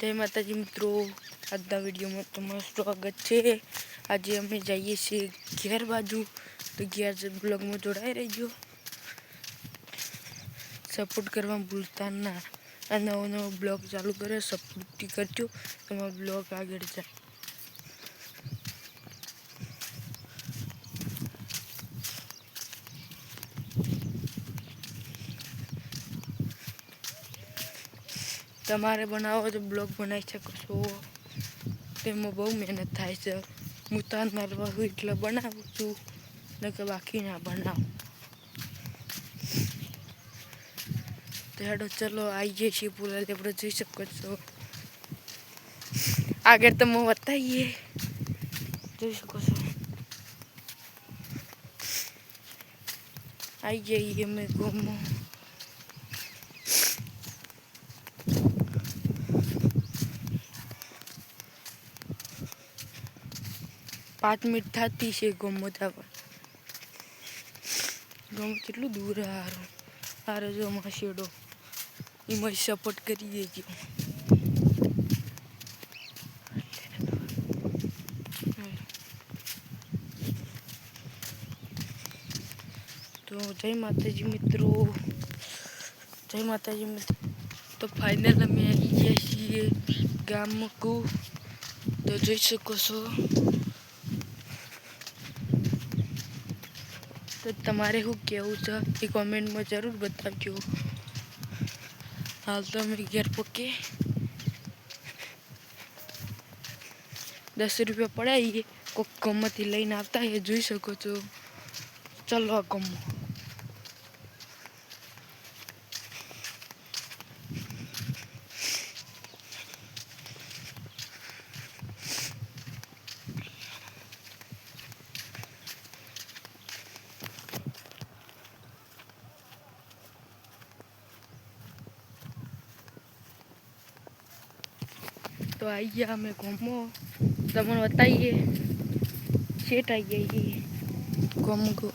जय माताजी मित्रों, આજના વિડીયોમાં તમારું સ્વાગત છે। આજે અમે જઈએ છીએ ઘેર બાજુ, તો ઘેર બ્લોગમાં જોડાઈ રહેજો। સપોર્ટ કરવા ભૂલતા ના। આ નવો નવો બ્લોગ ચાલુ કર્યો, સપોર્ટ કરજો, તમારો બ્લોગ આગળ જાય। તમારે બનાવો તો બ્લોગ બનાવી શકો છો। તેમાં બહુ મહેનત થાય છે। હું તાર મારવા હું એટલે બનાવું છું, ને કે બાકી ના બનાવું। તો હેડો ચલો આવી જઈએ છીએ પૂરા આપણે જોઈ શકો છો। આગળ તમે બતાવીએ, જોઈ શકો છો। આવી જઈએ અમે ગામમાં। 5 મિનિટ થતી છે ગામમાં જવા। ગામ કેટલું દૂર હારે જો માસેડો એમાં સપોર્ટ કરી દેજો। તો જય માતાજી મિત્રો, જય માતાજી મિત્રો। તો ફાઇનલ અમે આવી ગયા છીએ ગામમાં કુ, તો જોઈ શકો છો। તો તમારે શું કહેવું છે એ કોમેન્ટમાં જરૂર બતાવજો। હાલ તો અમે ઘેર પહોંચી 10 રૂપિયા પડાવીએ, કોઈક ગામમાંથી લઈને આવતા એ જોઈ શકો છો। ચલો ગામમાં। तो आइए हमें घूमो, तमन बताइए, सेट आई गई घूम को।